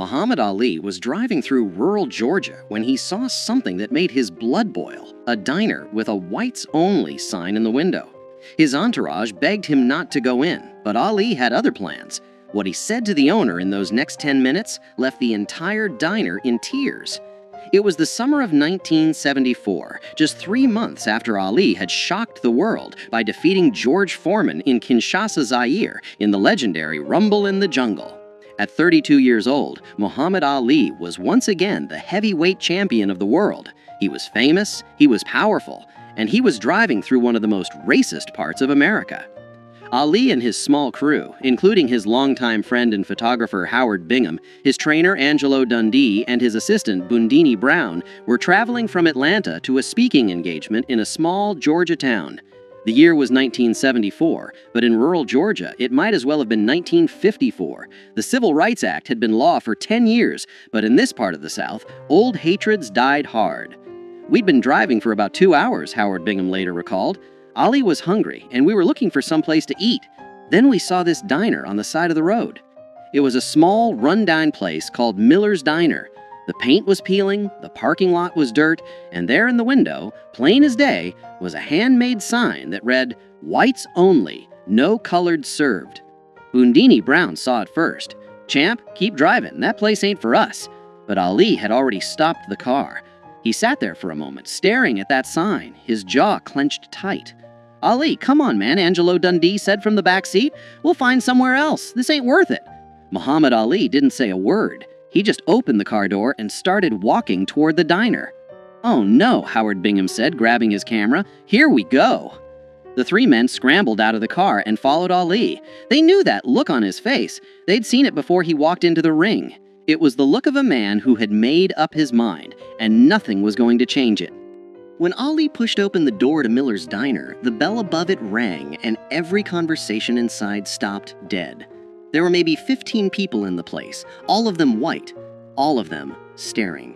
Muhammad Ali was driving through rural Georgia when he saw something that made his blood boil: a diner with a whites-only sign in the window. His entourage begged him not to go in, but Ali had other plans. What he said to the owner in those next 10 minutes left the entire diner in tears. It was the summer of 1974, just 3 months after Ali had shocked the world by defeating George Foreman in Kinshasa, Zaire, in the legendary Rumble in the Jungle. At 32 years old, Muhammad Ali was once again the heavyweight champion of the world. He was famous, he was powerful, and he was driving through one of the most racist parts of America. Ali and his small crew, including his longtime friend and photographer Howard Bingham, his trainer Angelo Dundee, and his assistant Bundini Brown, were traveling from Atlanta to a speaking engagement in a small Georgia town. The year was 1974, but in rural Georgia, it might as well have been 1954. The Civil Rights Act had been law for 10 years, but in this part of the South, old hatreds died hard. "We'd been driving for about 2 hours," Howard Bingham later recalled. "Ali was hungry, and we were looking for some place to eat. Then we saw this diner on the side of the road. It was a small, run-down place called Miller's Diner. The paint was peeling, the parking lot was dirt, and there in the window, plain as day, was a handmade sign that read, 'Whites only, no colored served.' Bundini Brown saw it first. 'Champ, keep driving, that place ain't for us.' But Ali had already stopped the car. He sat there for a moment, staring at that sign, his jaw clenched tight. 'Ali, come on, man,' Angelo Dundee said from the back seat. 'We'll find somewhere else. This ain't worth it.' Muhammad Ali didn't say a word. He just opened the car door and started walking toward the diner. 'Oh no,' Howard Bingham said, grabbing his camera. 'Here we go.' The three men scrambled out of the car and followed Ali. They knew that look on his face. They'd seen it before he walked into the ring. It was the look of a man who had made up his mind, and nothing was going to change it. When Ali pushed open the door to Miller's Diner, the bell above it rang, and every conversation inside stopped dead. There were maybe 15 people in the place, all of them white, all of them staring.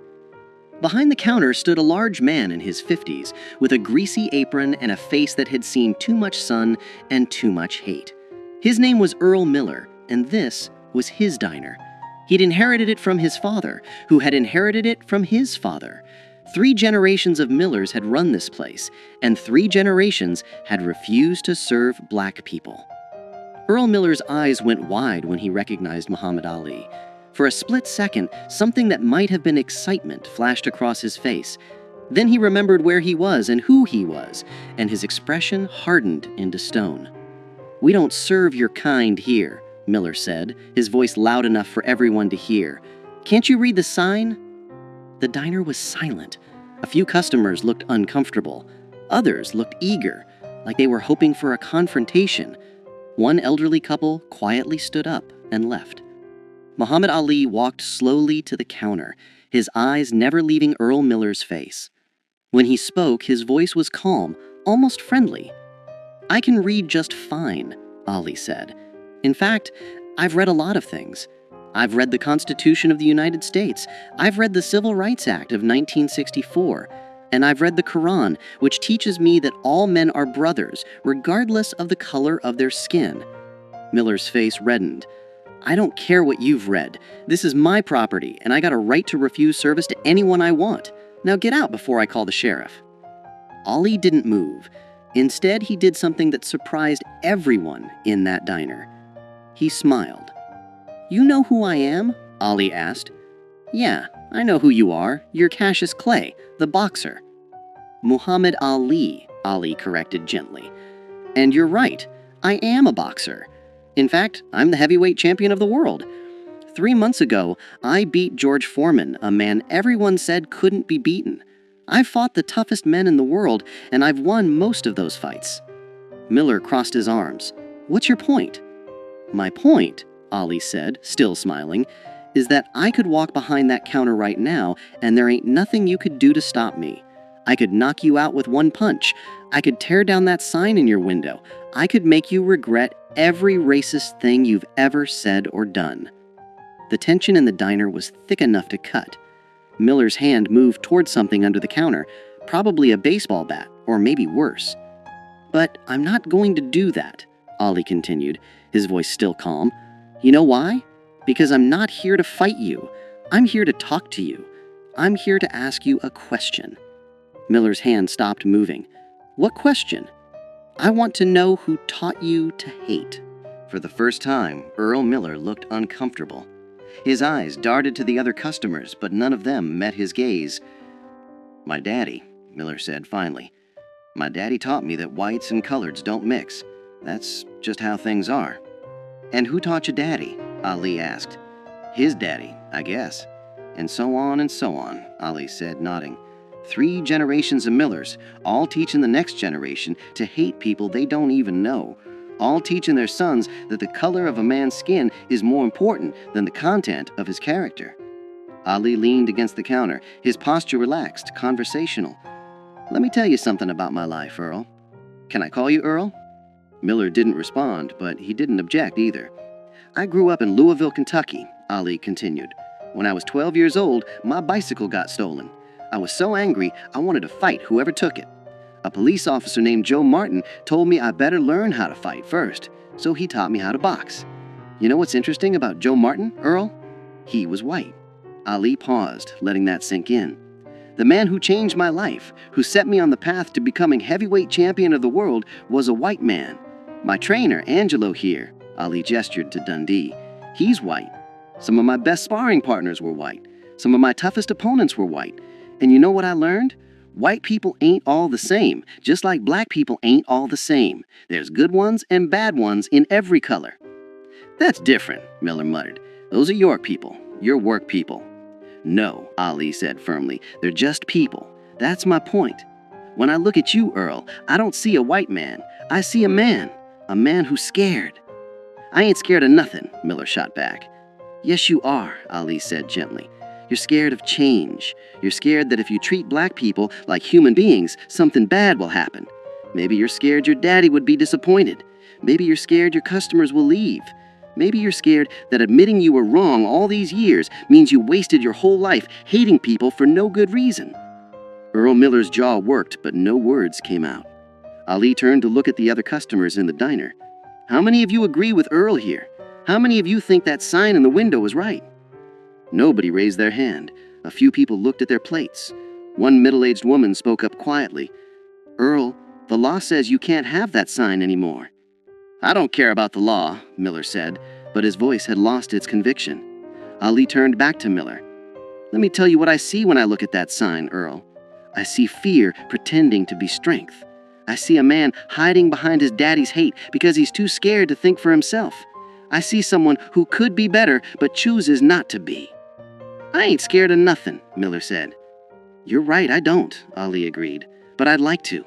Behind the counter stood a large man in his 50s, with a greasy apron and a face that had seen too much sun and too much hate. His name was Earl Miller, and this was his diner. He'd inherited it from his father, who had inherited it from his father. 3 generations of Millers had run this place, and 3 generations had refused to serve black people. Earl Miller's eyes went wide when he recognized Muhammad Ali. For a split second, something that might have been excitement flashed across his face. Then he remembered where he was and who he was, and his expression hardened into stone. "We don't serve your kind here," Miller said, his voice loud enough for everyone to hear. "Can't you read the sign?" The diner was silent. A few customers looked uncomfortable. Others looked eager, like they were hoping for a confrontation. One elderly couple quietly stood up and left. Muhammad Ali walked slowly to the counter, his eyes never leaving Earl Miller's face. When he spoke, his voice was calm, almost friendly. "I can read just fine," Ali said. "In fact, I've read a lot of things. I've read the Constitution of the United States. I've read the Civil Rights Act of 1964. And I've read the Quran, which teaches me that all men are brothers, regardless of the color of their skin." Miller's face reddened. "I don't care what you've read. This is my property, and I got a right to refuse service to anyone I want. Now get out before I call the sheriff." Ali didn't move. Instead, he did something that surprised everyone in that diner. He smiled. "You know who I am?" Ali asked. "Yeah, I know who you are. You're Cassius Clay, the boxer." "Muhammad Ali," Ali corrected gently. "And you're right, I am a boxer. In fact, I'm the heavyweight champion of the world. 3 months ago, I beat George Foreman, a man everyone said couldn't be beaten. I've fought the toughest men in the world, and I've won most of those fights." Miller crossed his arms. "What's your point?" "My point," Ali said, still smiling, "is that I could walk behind that counter right now, and there ain't nothing you could do to stop me. I could knock you out with one punch. I could tear down that sign in your window. I could make you regret every racist thing you've ever said or done." The tension in the diner was thick enough to cut. Miller's hand moved toward something under the counter, probably a baseball bat, or maybe worse. "But I'm not going to do that," Ali continued, his voice still calm. "You know why? Because I'm not here to fight you. I'm here to talk to you. I'm here to ask you a question." Miller's hand stopped moving. "What question?" "I want to know who taught you to hate." For the first time, Earl Miller looked uncomfortable. His eyes darted to the other customers, but none of them met his gaze. "My daddy," Miller said finally. "My daddy taught me that whites and coloreds don't mix. That's just how things are." "And who taught you daddy?" Ali asked. "His daddy, I guess." "And so on, Ali said, nodding. 3 generations of Millers, all teaching the next generation to hate people they don't even know. All teaching their sons that the color of a man's skin is more important than the content of his character." Ali leaned against the counter, his posture relaxed, conversational. "Let me tell you something about my life, Earl." "Can I call you Earl?" Miller didn't respond, but he didn't object either. "I grew up in Louisville, Kentucky," Ali continued. "When I was 12 years old, my bicycle got stolen. I was so angry, I wanted to fight whoever took it. A police officer named Joe Martin told me I better learn how to fight first, so he taught me how to box. You know what's interesting about Joe Martin, Earl? He was white." Ali paused, letting that sink in. "The man who changed my life, who set me on the path to becoming heavyweight champion of the world, was a white man. My trainer, Angelo here," Ali gestured to Dundee, "he's white. Some of my best sparring partners were white. Some of my toughest opponents were white. And you know what I learned? White people ain't all the same, just like black people ain't all the same. There's good ones and bad ones in every color." "That's different," Miller muttered. "Those are your people, your work people." "No," Ali said firmly, "they're just people. That's my point. When I look at you, Earl, I don't see a white man. I see a man who's scared." "I ain't scared of nothing," Miller shot back. "Yes, you are," Ali said gently. "You're scared of change. You're scared that if you treat black people like human beings, something bad will happen. Maybe you're scared your daddy would be disappointed. Maybe you're scared your customers will leave. Maybe you're scared that admitting you were wrong all these years means you wasted your whole life hating people for no good reason." Earl Miller's jaw worked, but no words came out. Ali turned to look at the other customers in the diner. "How many of you agree with Earl here? How many of you think that sign in the window is right?" Nobody raised their hand. A few people looked at their plates. One middle-aged woman spoke up quietly. "Earl, the law says you can't have that sign anymore." "I don't care about the law," Miller said, but his voice had lost its conviction. Ali turned back to Miller. "Let me tell you what I see when I look at that sign, Earl. I see fear pretending to be strength. I see a man hiding behind his daddy's hate because he's too scared to think for himself. I see someone who could be better but chooses not to be." "I ain't scared of nothing," Miller said. "You're right, I don't," Ali agreed, "but I'd like to.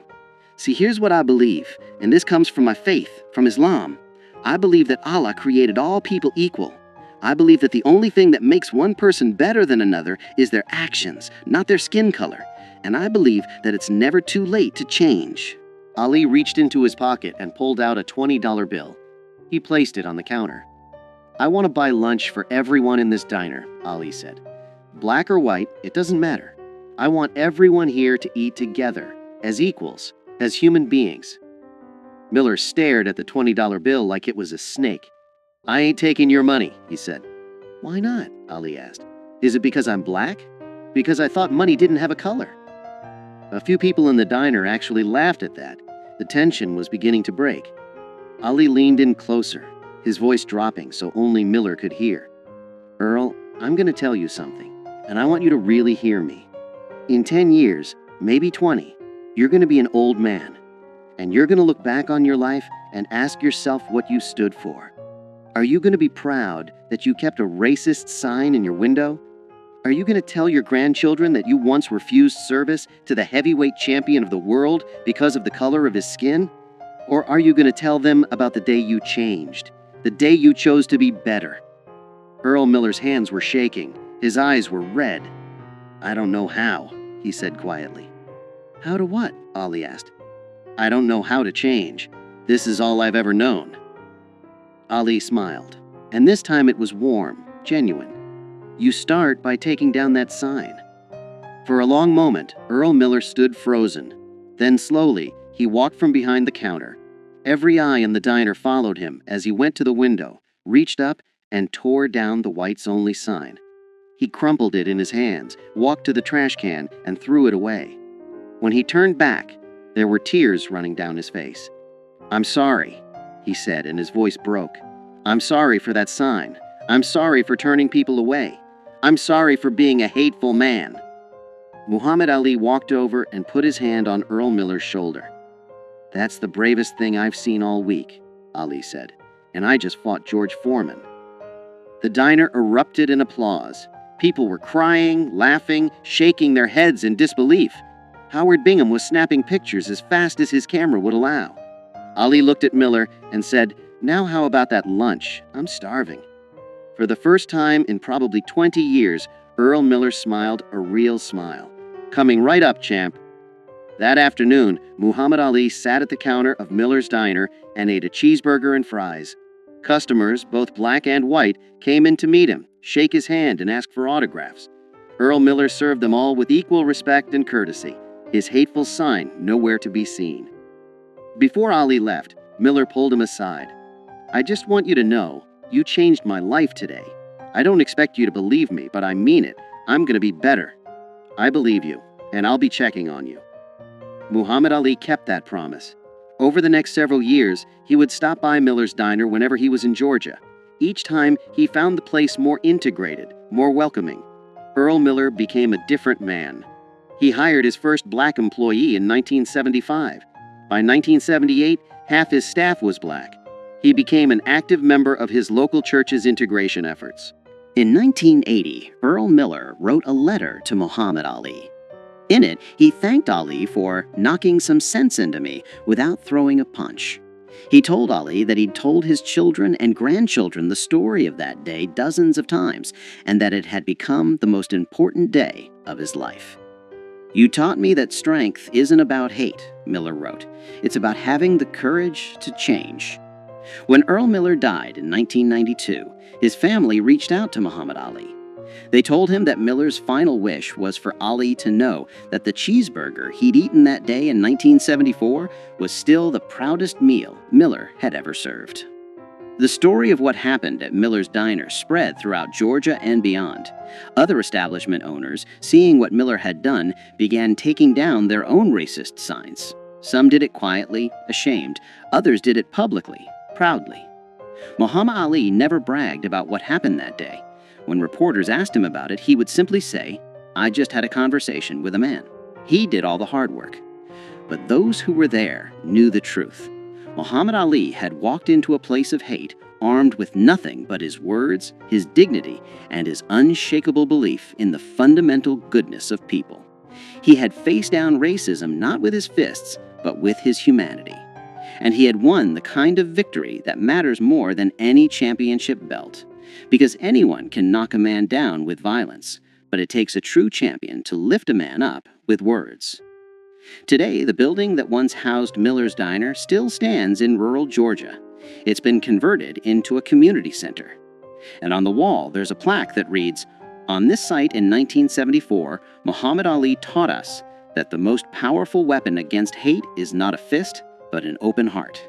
See, here's what I believe, and this comes from my faith, from Islam. I believe that Allah created all people equal. I believe that the only thing that makes one person better than another is their actions, not their skin color. And I believe that it's never too late to change." Ali reached into his pocket and pulled out a $20 bill. He placed it on the counter. "I want to buy lunch for everyone in this diner," Ali said. "Black or white, it doesn't matter. I want everyone here to eat together, as equals, as human beings." Miller stared at the $20 bill like it was a snake. "I ain't taking your money," he said. "Why not?" Ali asked. "Is it because I'm black? Because I thought money didn't have a color." A few people in the diner actually laughed at that. The tension was beginning to break. Ali leaned in closer, his voice dropping so only Miller could hear. "Earl, I'm going to tell you something, and I want you to really hear me. In 10 years, maybe 20, you're going to be an old man, and you're going to look back on your life and ask yourself what you stood for. Are you going to be proud that you kept a racist sign in your window? Are you going to tell your grandchildren that you once refused service to the heavyweight champion of the world because of the color of his skin? Or are you going to tell them about the day you changed, the day you chose to be better?" Earl Miller's hands were shaking. His eyes were red. "I don't know how," he said quietly. "How to what?" Ali asked. "I don't know how to change. This is all I've ever known." Ali smiled, and this time it was warm, genuine. "You start by taking down that sign." For a long moment, Earl Miller stood frozen. Then slowly, he walked from behind the counter. Every eye in the diner followed him as he went to the window, reached up, and tore down the whites-only sign. He crumpled it in his hands, walked to the trash can, and threw it away. When he turned back, there were tears running down his face. "I'm sorry," he said, and his voice broke. "I'm sorry for that sign. I'm sorry for turning people away. I'm sorry for being a hateful man." Muhammad Ali walked over and put his hand on Earl Miller's shoulder. "That's the bravest thing I've seen all week," Ali said, "and I just fought George Foreman." The diner erupted in applause. People were crying, laughing, shaking their heads in disbelief. Howard Bingham was snapping pictures as fast as his camera would allow. Ali looked at Miller and said, "Now how about that lunch? I'm starving." For the first time in probably 20 years, Earl Miller smiled a real smile. "Coming right up, champ." That afternoon, Muhammad Ali sat at the counter of Miller's Diner and ate a cheeseburger and fries. Customers, both black and white, came in to meet him, shake his hand, and ask for autographs. Earl Miller served them all with equal respect and courtesy, his hateful sign nowhere to be seen. Before Ali left, Miller pulled him aside. "I just want you to know, you changed my life today. I don't expect you to believe me, but I mean it. I'm going to be better. I believe you, and I'll be checking on you." Muhammad Ali kept that promise. Over the next several years, he would stop by Miller's Diner whenever he was in Georgia. Each time, he found the place more integrated, more welcoming. Earl Miller became a different man. He hired his first black employee in 1975. By 1978, half his staff was black. He became an active member of his local church's integration efforts. In 1980, Earl Miller wrote a letter to Muhammad Ali. In it, he thanked Ali for knocking some sense into me without throwing a punch. He told Ali that he'd told his children and grandchildren the story of that day dozens of times, and that it had become the most important day of his life. "You taught me that strength isn't about hate," Miller wrote. "It's about having the courage to change." When Earl Miller died in 1992, his family reached out to Muhammad Ali. They told him that Miller's final wish was for Ali to know that the cheeseburger he'd eaten that day in 1974 was still the proudest meal Miller had ever served. The story of what happened at Miller's Diner spread throughout Georgia and beyond. Other establishment owners, seeing what Miller had done, began taking down their own racist signs. Some did it quietly, ashamed. Others did it publicly, proudly. Muhammad Ali never bragged about what happened that day. When reporters asked him about it, he would simply say, "I just had a conversation with a man. He did all the hard work." But those who were there knew the truth. Muhammad Ali had walked into a place of hate, armed with nothing but his words, his dignity, and his unshakable belief in the fundamental goodness of people. He had faced down racism not with his fists, but with his humanity. And he had won the kind of victory that matters more than any championship belt. Because anyone can knock a man down with violence, but it takes a true champion to lift a man up with words. Today, the building that once housed Miller's Diner still stands in rural Georgia. It's been converted into a community center. And on the wall, there's a plaque that reads, "On this site in 1974, Muhammad Ali taught us that the most powerful weapon against hate is not a fist, but an open heart."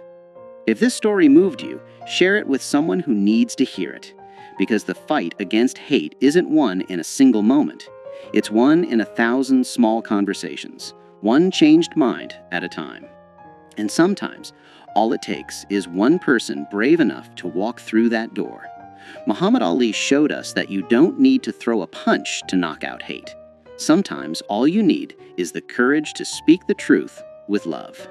If this story moved you, share it with someone who needs to hear it. Because the fight against hate isn't won in a single moment. It's won in 1,000 small conversations, one changed mind at a time. And sometimes, all it takes is one person brave enough to walk through that door. Muhammad Ali showed us that you don't need to throw a punch to knock out hate. Sometimes all you need is the courage to speak the truth with love.